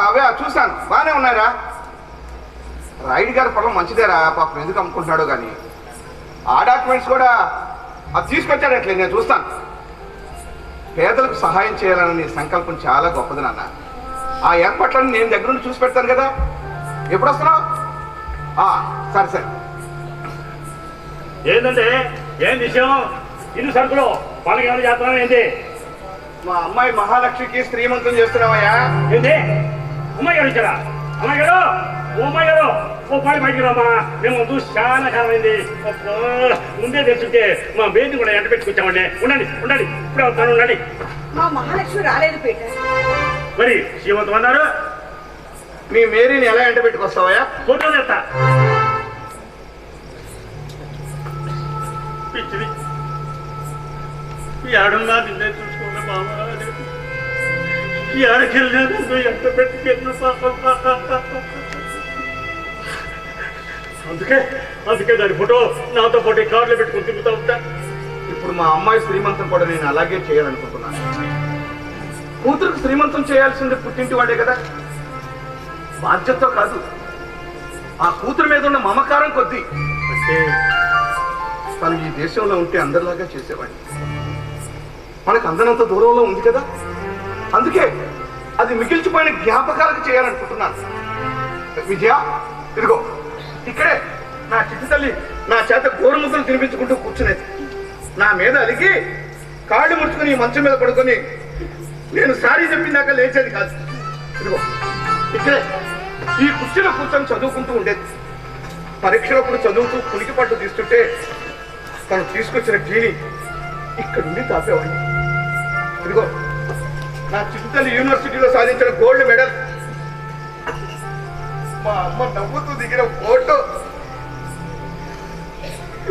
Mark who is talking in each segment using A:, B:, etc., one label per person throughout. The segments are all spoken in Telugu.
A: అవే చూశాను, బాగానే ఉన్నారా? రైడ్ గారి పొలం మంచిదేరా, పాపం ఎందుకు అమ్ముకుంటున్నాడో కానీ ఆ డాక్యుమెంట్స్ కూడా అది తీసుకొచ్చాడట్లే, నేను చూస్తాను. పేదలకు సహాయం చేయాలన్న నీ సంకల్పం చాలా గొప్పది నాన్న. ఆ ఏర్పాట్లను నేను దగ్గర నుండి చూసి పెడతాను కదా. ఎప్పుడు వస్తున్నావు? సరే సరే.
B: ఏంటంటే ఏం విషయం? ఇల్లు సరుకులు వాళ్ళకి ఏమైనా చేస్తున్నావు ఏంటి?
A: మా అమ్మాయి మహాలక్ష్మికి శ్రీమంతం చేస్తున్నావయ్యా.
B: ఏంటి అమ్మాయి గారు ఇచ్చారా? అమ్మాయి గారు, ఓ అమ్మాయి గారు, ఓ పాడి బయటికి రామా. మేము చూసి చాలా కాలం అయింది. ముందే తెలుసుంటే మా బేబీ కూడా ఎంట పెట్టుకొచ్చామండి. ఉండండి ఉండండి, ఇప్పుడే వస్తాను, ఉండండి.
C: మా మహాలక్ష్మి రాలేదు పేట.
B: మరి శ్రీమంతం అన్నారు,
A: మీ మేరీని ఎలా ఎంట పెట్టుకొస్తావయ్యా?
B: ఫోటో తెస్తా. పిచ్చిది ఏడున్నా నిన్నే చూసుకోలే బాబా, ఏడకెళ్ళినా ఎంత పెట్టుకెళ్ళిన అందుకే దాని ఫోటో నాతో పాటు కార్లో పెట్టుకుని తిరుగుతూ ఉంటా.
A: ఇప్పుడు మా అమ్మాయి శ్రీమంతం కూడా నేను అలాగే చేయాలనుకుంటున్నాను. కూతురుకు శ్రీమంతం చేయాల్సింది పుట్టింటి వాడే కదా, బాధ్యతతో కాదు, ఆ కూతురు మీద ఉన్న మమకారం కొద్దీ. అంటే తను ఈ దేశంలో ఉంటే అందరిలాగా చేసేవాడిని, మనకు అందనంత దూరంలో ఉంది కదా, అందుకే అది మిగిల్చిపోయిన జ్ఞాపకాలకు చేయాలనుకుంటున్నాను. విజయ, ఇదిగో ఇక్కడే నా చిట్టి తల్లి నా చేత గోరుముద్దలు తినిపించుకుంటూ కూర్చునేది. నా మీద అలిగి కాళ్ళు ముడుచుకుని ఈ మంచం మీద పడుకొని నేను సారీ చెప్పిందాక లేచేది కాదు. ఇదిగో ఇక్కడే ఈ కుర్చీలో కూర్చొని చదువుకుంటూ ఉండేది. పరీక్షలప్పుడు చదువుతూ పులికి పట్టు తీస్తుంటే తను తీసుకొచ్చిన టీని ఇక్కడుండి తాపేవాడిని. ఇదిగో నా చిట్టుతల్లి యూనివర్సిటీలో సాధించిన గోల్డ్ మెడల్, మా అమ్మ నవ్వుతూ దిగిన ఫోటో,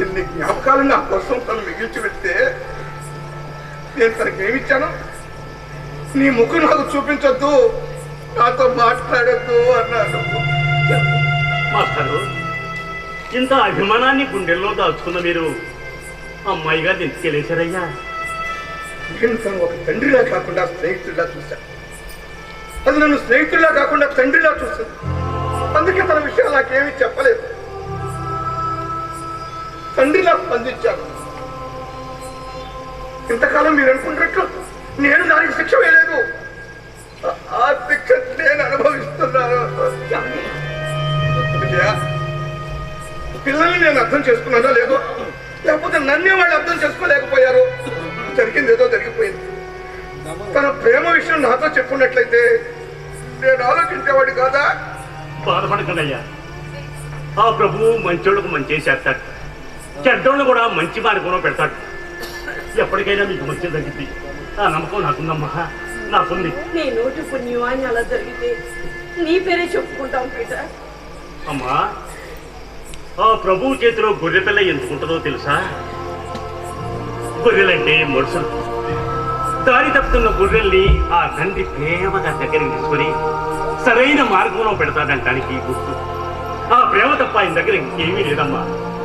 A: ఇన్ని జ్ఞాపకాలు నా కోసం తను మిగిల్చి పెడితే నేను తనకి ఏమిచ్చాను? నీ ముఖం నాకు చూపించొద్దు, నాతో మాట్లాడొద్దు అన్నాడు.
B: మాస్టారు, ఇంత అభిమానాన్ని గుండెల్లో దాచుకున్న మీరు అమ్మాయి గారిని ఎందుకు వెళ్ళేశారయ్యా?
A: నేను తను ఒక తండ్రిలా కాకుండా స్నేహితుడిలా చూశాను, అది నన్ను స్నేహితుడిలా కాకుండా తండ్రిలా చూస్తుంది. అందుకే తన విషయాలు నాకేమీ చెప్పలేదు, తండ్రిలా స్పందించాను. ఇంతకాలం మీరు అనుకుంటున్నట్లు నేను దానికి శిక్ష వేయలేదు, ఆ శిక్ష నేను అనుభవిస్తున్నాను. పిల్లల్ని నేను అర్థం చేసుకున్నానో లేదో, లేకపోతే నన్నే వాళ్ళు అర్థం చేసుకోలేకపోయారు. జరిగింది ఏదో జరిగిపోయింది. తన ప్రేమ విషయం నాతో చెప్పున్నట్లయితే నేను ఆలోచించేవాడు కాదా?
B: బాధపడకండయ్యా, ఆ ప్రభువు మంచోళ్ళకు మంచి చేస్తాడు, చెడ్డోళ్ళు కూడా మంచి మార్గంలో పెడతాడు. ఎప్పటికైనా మీకు మంచి జరిగింది, ఆ నమ్మకం నాకుందమ్మా, నాకుంది.
C: నీ నోటి పుణ్యం అని అలా జరిగితే నీ పేరే చెప్పుకుంటాం పేట.
B: అమ్మా, ఆ ప్రభువు చేతిలో గొర్రె పిల్ల ఎందుకుంటుందో తెలుసా? గొర్రెలంటే మనుషులు. దారి తప్పుతున్న గొర్రెల్ని ఆ తండ్రి ప్రేమగా దగ్గరికి తీసుకొని సరైన మార్గంలో పెడతాడంటానికి గుర్తు. ఆ ప్రేమ తప్ప ఆయన దగ్గర ఇంకేమీ లేదమ్మా.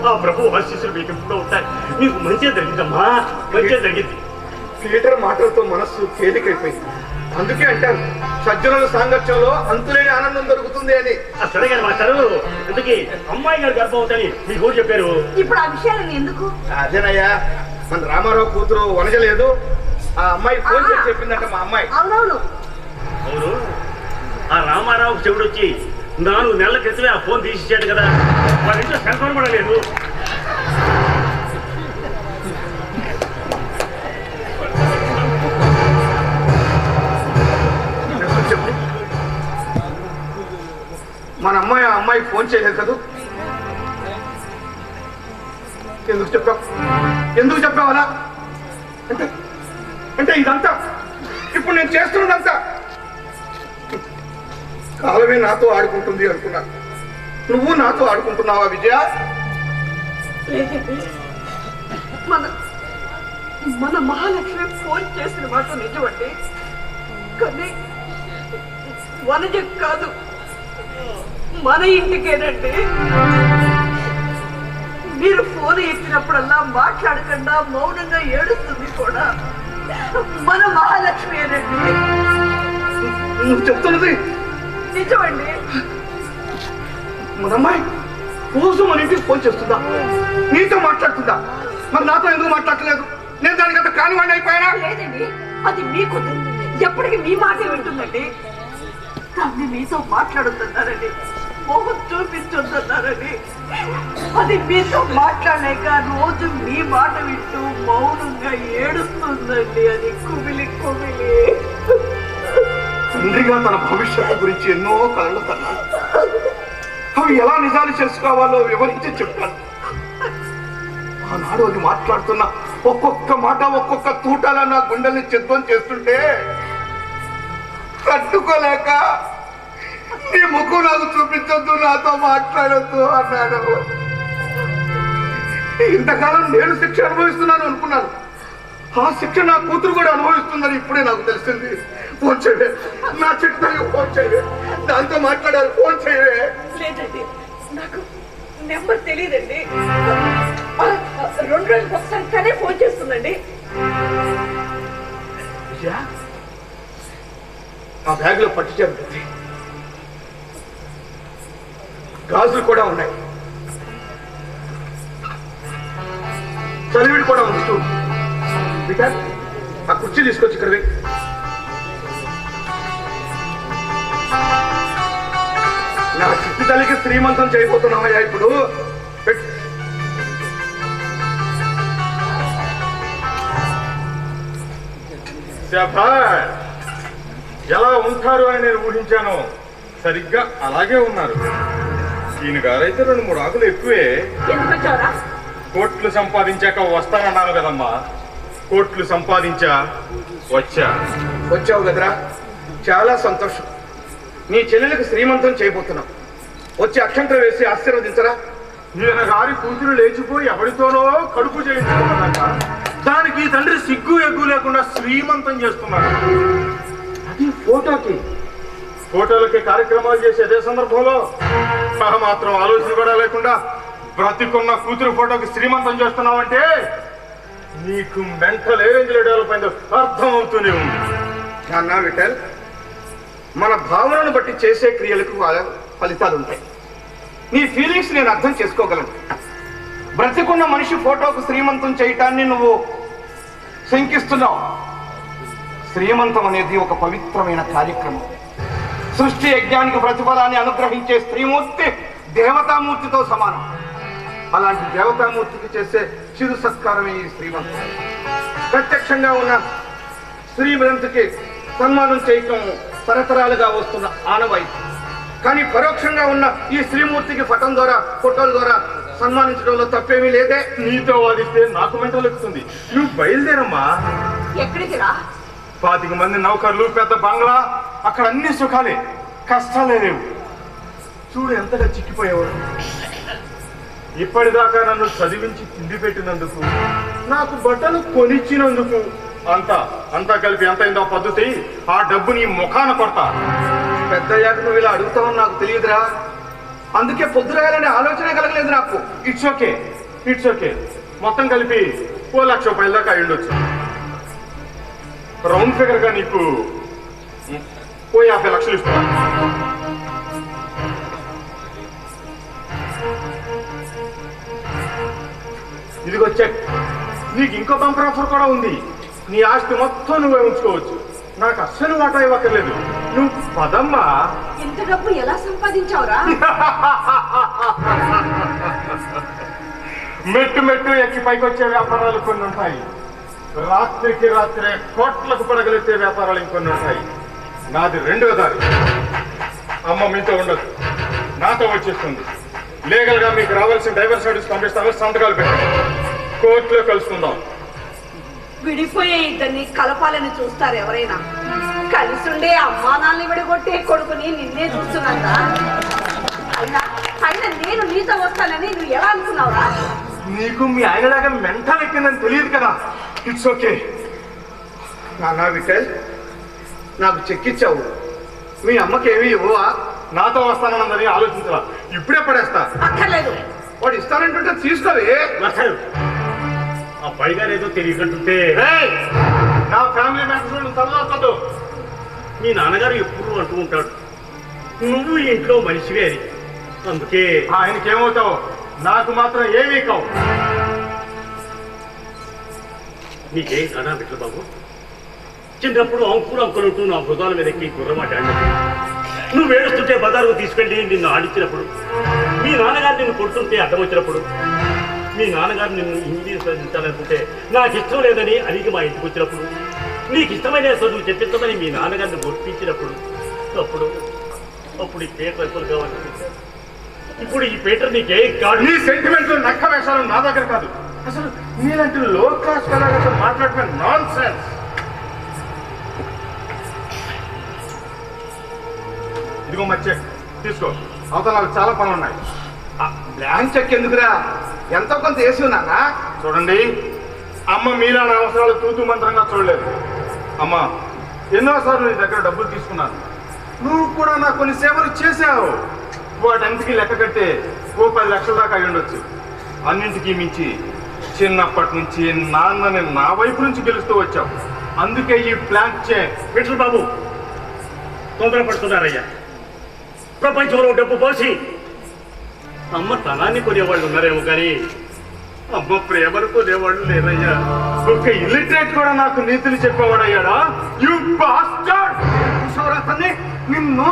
B: ఆ ప్రభు ఆశీస్సులు మీకు ఎప్పుడూ ఉంటాయి. మీకు మంచిగా జరిగిందమ్మా, మంచిగా జరిగింది.
A: పీటర్ మాటలతో మనస్సు తేలికైపోయింది. అందుకే అంటారు, సజ్జనుల సాంగత్యంలో అంతులేని ఆనందం దొరుకుతుంది అని.
B: సరే కానీ మాస్టారు, అందుకే అమ్మాయి గారు గర్భవతని మీకు కూడా చెప్పారు.
C: ఇప్పుడు ఆ విషయాలను ఎందుకు?
A: అదేనయ్యా, మన రామారావు కూతురు వనజలేదు, ఆ అమ్మాయి ఫోన్ చేసి చెప్పిందంట మా అమ్మాయి.
C: అవునవును
B: అవును, ఆ రామారావు చెవుడు వచ్చి 4 నెలల క్రితమే ఆ ఫోన్ తీసిచ్చాడు కదా, వాళ్ళ ఇంట్లో సెల్ ఫోన్ కూడా లేదు.
A: మన అమ్మాయి ఆ అమ్మాయికి ఫోన్ చేయలేదు కదా. ఎందుకు చెప్పావు? ఎందుకు చెప్పావలా? అంటే అంటే ఇదంతా ఇప్పుడు నేను చేస్తున్నదంతా కాలమే నాతో ఆడుకుంటుంది అనుకున్నా. నువ్వు నాతో ఆడుకుంటున్నావా విజయ?
C: మన మహాలక్ష్మి ఫోన్ చేసిన మాట నిజమండి, కానీ వనజ కాదు, మన ఇంటికేనండి. మీరు ఫోన్ ఎత్తినప్పుడల్లా మాట్లాడకుండా మౌనంగా ఏడుస్తుంది కూడా మన మహాలక్ష్మి అనండి.
A: నువ్వు చెప్తున్నది
C: నిజమండి.
A: మన అమ్మాయి రోజు మన ఇంటికి ఫోన్ చేస్తుందా, నీతో మాట్లాడుతుందా? మరి నాతో ఎందుకు మాట్లాడలేదు? నేను దానికంత కానివాడిని అయిపోయానా?
C: లేదండి, అది మీ కూతురు. ఎప్పటికీ మీ మాటే వింటుందండి. తల్లి మీతో మాట్లాడుతున్నారండి, మోహం చూపిస్తున్నారండి. అది మీతో మాట్లాడలేక రోజు మీ మాట వింటూ మౌనంగా ఏడుస్తుందండి. అది కుమిలి కుమిలి.
A: తండ్రిగా తన భవిష్యత్తు గురించి ఎన్నో కలలు కన్నాను. అవి ఎలా నిజాలు చేసుకోవాలో వివరించి చెప్పాను. ఆనాడు అది మాట్లాడుతున్న ఒక్కొక్క మాట ఒక్కొక్క తూటాల నా గుండెల్ని చిత్తం చేస్తుంటే తట్టుకోలేక నీ ముఖం నాకు చూపించొద్దు, నాతో మాట్లాడొద్దు అన్నాడు. ఇంతకాలం నేను శిక్ష అనుభవిస్తున్నాను అనుకున్నాను. ఆ శిక్ష నా కూతురు కూడా అనుభవిస్తుందని ఇప్పుడే నాకు తెలిసింది. ఫోన్ చేయవే, నా చిట్టుకి ఫోన్ చేయవే, దాంతో మాట్లాడాలి. ఫోన్ చేయవే.
C: లేదండి, నాకు నెంబర్ తెలియదండి. 2 రోజులకు ఒకసారి తనే ఫోన్ చేస్తుందండి.
A: విజయ, నా బ్యాగ్ లో పట్టు చేరుతుంది, గాజులు కూడా ఉన్నాయి, చలివిడి కూడా ఉంది. చూడు బిడ్డ, ఆ కుర్చీ తీసుకొచ్చి ఇక్కడ వెయ్యి. నా చిట్టి తల్లికి శ్రీమంతం చేయబోతున్నామయ్యా ఇప్పుడు. పెట్టు.
D: శభాష్! ఎలా ఉంటారు అని నేను ఊహించాను, సరిగ్గా అలాగే ఉన్నారు. ఈయన గారైతే 2-3 ఆకులు ఎక్కువే.
C: ఎందుకు వచ్చావురా?
D: కోట్లు సంపాదించాక వస్తానన్నాను కదమ్మా. కోట్లు సంపాదించా, వచ్చా.
A: వచ్చావు కదరా, చాలా సంతోషం. నీ చెల్లెలకు శ్రీమంతం చేయబోతున్నాం. వచ్చి అక్షంతలు వేసి ఆశీర్వదించరా.
D: ఈయన గారి కూతురు లేచిపోయి ఎవరితోనో కడుపు చేయించుకున్నాక దానికి తండ్రి సిగ్గు ఎగ్గు లేకుండా శ్రీమంతం చేస్తున్నాడు.
A: అది ఫోటోకి.
D: ఫోటోలకి కార్యక్రమాలు చేసే అదే సందర్భంలో మాత్రం ఆలోచన కూడా లేకుండా బ్రతికున్న కూతురు ఫోటోకి శ్రీమంతం చేస్తున్నావంటే నీకు మెంటల్ ఏ రేంజ్ లో డెవలప్ అయిందో అర్థం అవుతూనే ఉంది.
A: నాన్న విఠల్, మన భావనను బట్టి చేసే క్రియలకు ఫలితాలు ఉంటాయి. నీ ఫీలింగ్స్ నేను అర్థం చేసుకోగలను. బ్రతికున్న మనిషి ఫోటోకు శ్రీమంతం చేయటాన్ని నువ్వు శంకిస్తున్నావు. శ్రీమంతం అనేది ఒక పవిత్రమైన కార్యక్రమం. సృష్టి యజ్ఞానికి ప్రతిఫలాన్ని అనుగ్రహించే స్త్రీమూర్తి దేవతామూర్తితో సమానం. అలాంటి దేవతామూర్తికి చేసే చిరు సత్కారమే ఈ శ్రీమంతం. ప్రత్యక్షంగా ఉన్న శ్రీమంతుకి సన్మానం చేయటం తరతరాలుగా వస్తున్న ఆనవాయితీ. కానీ పరోక్షంగా ఉన్న ఈ శ్రీమూర్తికి పటం ద్వారా, ఫోటోల ద్వారా సన్మానించడంలో తప్పేమీ లేదే.
D: నీతో వాదిస్తే నాకు మెంటల్ ఎక్కుతుంది. నువ్వు బయలుదేరమ్మా.
C: ఎక్కడికి రా?
D: 25 మంది నౌకర్లు, పెద్ద బంగ్లా, అక్కడ అన్ని సుఖాలే, కష్టాలే లేవు. చూడు ఎంతగా చిక్కిపోయేవాడు. ఇప్పటిదాకా నన్ను చదివించి తిండి పెట్టినందుకు, నాకు బట్టలు కొనిచ్చినందుకు అంతా కలిపి ఎంత అయిందో పద్ధతి. ఆ డబ్బు నీ ముఖాన కొడతా.
A: పెద్దయ్యాక నువ్వు ఇలా అడుగుతావని నాకు తెలియదురా. అందుకే పొద్దురాయాలనే ఆలోచనే కలగలేదు నాకు.
D: It's okay. మొత్తం కలిపి 1 లక్ష రూపాయల దాకా అయ్యుండొచ్చు. రౌండ్ ఫిగర్ గా నీకు 50 లక్షలు ఇస్తా. ఇదిగో చెక్. నీకు ఇంకో బంపర్ ఆఫర్ కూడా ఉంది. నీ ఆస్తి మొత్తం నువ్వే ఉంచుకోవచ్చు. నాకు అస్సలు వాటా ఇవ్వక్కర్లేదు. నువ్వు పదమ్మా.
C: ఇంత డబ్బు ఎలా సంపాదించావురా?
D: మెట్టు ఎక్కి పైకి వచ్చే వ్యాపారాలు కొన్ని ఉంటాయి. రాత్రికి రాత్రే కోట్లకు పడగలెత్తే వ్యాపారాలు ఇంకొన్ని ఉంటాయి. నాది 2వ దారి. అమ్మ మీతో ఉండదు, నాతో వచ్చేస్తుంది. లీగల్ గా మీకు రావాల్సిన డైవర్స్ నోటీస్ పంపిస్తాను. సంతకాలు పెట్టండి. కోర్టులో కలుసుకుందాం.
C: విడిపోయే ఇద్దరిని కలపాలని చూస్తారు ఎవరైనా. కలిసుండే అమ్మానాల్ని విడగొట్టే కొడుకుని నిన్నే చూస్తున్నారా? అయినా నేను నీతో వస్తానని నువ్వు ఎలా అనుకున్నావురా?
D: నీకు మీ ఆయనలాగా మెంటల్ ఎక్కిందని తెలియదు కదా. It's okay.
A: నాన్న విఠల్, నాకు చెక్కిచ్చావు. మీ అమ్మకి ఏమీ ఇవ్వవా?
D: నాతో వస్తానన్నదని ఆలోచించరా. ఇప్పుడే పడేస్తా.
C: అక్కర్లేదు.
A: వాడు ఇస్తానంటుంటే తీసుకోవే.
B: అబ్బాయి గారు ఏదో తెలియకుంటుంటే
D: నా ఫ్యామిలీ మ్యాటర్స్ తలదొక్కదు.
B: మీ నాన్నగారు ఎప్పుడు అంటూ ఉంటాడు, నువ్వు ఇంట్లో మనిషివే అని. అందుకే
D: ఆయనకేమవుతావు, నాకు మాత్రం ఏమీ కావు.
B: నీకేం కాదా బిడ్డ బాబు? చిన్నప్పుడు అంకులు అంటూ నా భుజాల మీద ఎక్కి గుర్రమాట ఆడినప్పుడు, నువ్వు ఏడుస్తుంటే బజారుకు తీసుకెళ్ళి నిన్ను ఆడించినప్పుడు, మీ నాన్నగారు నిన్ను కొడుతుంటే అడ్డం వచ్చినప్పుడు, మీ నాన్నగారు నిన్ను ఇంగ్లీష్ చదివించాలనుకుంటే నాకు ఇష్టం లేదని అడిగి మా ఇంటికి వచ్చినప్పుడు, నీకు ఇష్టమైన చదువు చెప్పించమని మీ నాన్నగారిని గుర్తించినప్పుడు, అప్పుడు ఈ పేటర్ ఎప్పుడు కావాలి? ఇప్పుడు ఈ పేటర్ నీకేం కాదు.
D: నీ సెంటిమెంట్ నక్క వేషాలు నా దగ్గర కాదు. అసలు నీలాంటి లో క్లాస్ కళాకారులతో మాట్లాడటమే నాన్ సెన్స్. ఇదిగో మచ్చే తీసుకో, అవతల నాకు చాలా పనులు ఉన్నాయి.
A: బ్లాంక్ చెక్ ఎందుకురా? ఎంతో కొంత వేసి ఉన్నానా?
D: చూడండి, అమ్మ మీలా నా అవసరాలు తూతూ మంత్రంగా చూడలేదు. అమ్మ, ఎన్నోసార్లు నీ దగ్గర డబ్బులు తీసుకున్నాను, నువ్వు కూడా నాకు కొన్ని సేవలు చేశావు. వాటన్నిటికీ లెక్క కట్టే ఓ 10 లక్షల దాకా అయి ఉండొచ్చు. అన్నింటికీ మించి చిన్నప్పటి నుంచి నాన్నని నా వైపు నుంచి గెలుస్తూ వచ్చావు. అందుకే ఈ బ్లాంక్ చెక్.
B: విఠల్ బాబు తొందరపడుతున్నారయ్యా. ప్రపంచంలో డబ్బు పోసి అమ్మ తనాన్ని కొనేవాళ్ళు ఉన్నారేమో కానీ అమ్మ ప్రేమను కొనేవాళ్ళు లేరయ్యా.
D: ఒక ఇల్లిటరేట్ కూడా నాకు నీతులు చెప్పేవాడయ్యాడా? You bastard!
A: అతన్ని నిన్ను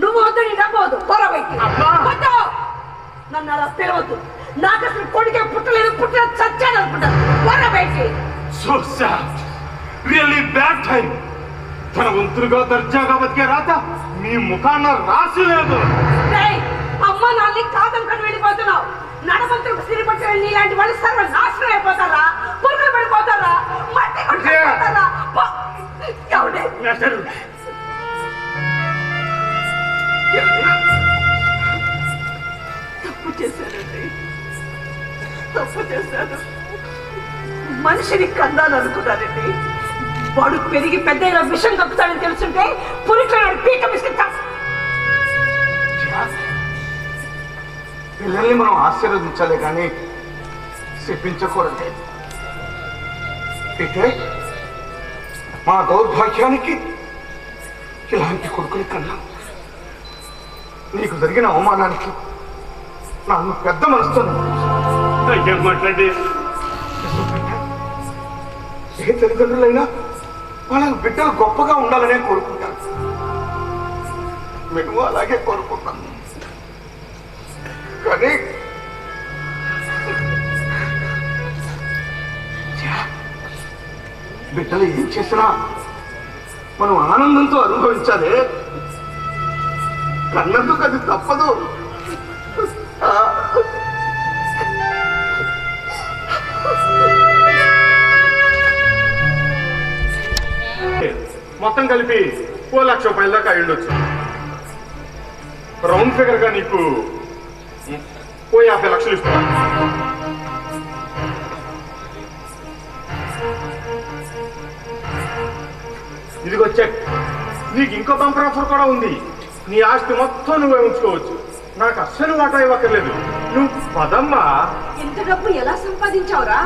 C: నువ్వు వద్దు, నీ డబ్బు వద్దు, నన్ను అలా పిలవద్దు. నాకు అసలు కొడుకే పుట్టలేదు చచ్చాను అనుకుంటా. బయటికి
D: so sad, really bad time. తన వంతులుగా దర్జాగా బతికే రాత నీ ముఖాన్న రాసి లేదు.
C: అమ్మ నాన్ని కాదనుకొని వెళ్ళిపోతున్నావు. నడమంతులకు సిరిపట్టిన నీలాంటి వాళ్ళు సర్వ నాశనం అయిపోతారా? పురుగులు పడిపోతారా? మట్టి కొట్టుకుపోతారా? తప్పు చేశానండి, తప్పు చేశాను. మనిషిని కన్నాలనుకున్నానండి. వాడు పెరిగి పెద్ద విషం కక్కుతాడని తెలుసుంటే పురిట్లో పీక బిస్కెట్.
A: పిల్లల్ని మనం ఆశీర్వదించాలి కానీ శిక్షించకూడదు. అయితే మా దౌర్భాగ్యానికి ఇలాంటి కొడుకుని కన్నా నీకు జరిగిన అవమానానికి నన్ను పెద్ద మనసుతో
B: మాట్లాడి
A: ఏ తల్లిదండ్రులైనా వాళ్ళ బిడ్డలు గొప్పగా ఉండాలనే కోరుకుంటాను. మేము అలాగే కోరుకుంటాం. కానీ బిడ్డలు ఏం చేసినా మనం ఆనందంతో అనుభవించాలి. కన్నందుకు అది తప్పదు.
D: మొత్తం కలిపి 1 లక్ష రూపాయల దాకా అయి ఉండొచ్చు. రౌండ్ ఫిగర్ గా నీకు 50 లక్షలు ఇస్తున్నాను. ఇదిగో చెక్. నీకు ఇంకో బంపర్ ఆఫర్ కూడా ఉంది. నీ ఆస్తి మొత్తం నువ్వే ఉంచుకోవచ్చు. నాకు అస్సలు వాటా ఇవ్వక్కర్లేదు. నువ్వు పదమ్మా.
C: ఇంత డబ్బు ఎలా సంపాదించావురా?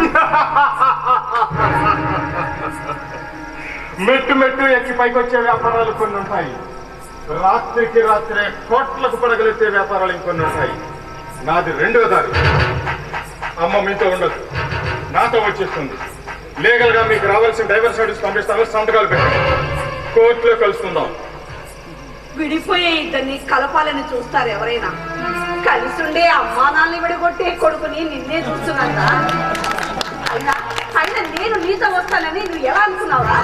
D: మెట్టు మెట్టు ఎక్కి పైకొచ్చే వ్యాపారాలు కొన్ని ఉంటాయి. రాత్రికి రాత్రే కోట్లకు పడగలెత్తే వ్యాపారాలు ఇంకొన్ని ఉంటాయి. నాది 2వ దారి. అమ్మ మీతో ఉండదు, నాతో వచ్చేస్తుంది. లీగల్ గా మీకు రావాల్సిన డైవర్స్ నోటీస్ పంపిస్తాను. సంతకాలు పెట్టండి. కోర్టులో కలుసుకుందాం.
C: విడిపోయే ఇద్దరిని కలపాలని చూస్తారు ఎవరైనా. కలిసుండే అమ్మానాన్ని విడగొట్టే కొడుకుని నిన్నే చూస్తున్నారా? అయినా నేను నీతో వస్తానని నువ్వు ఎలా అనుకున్నావురా?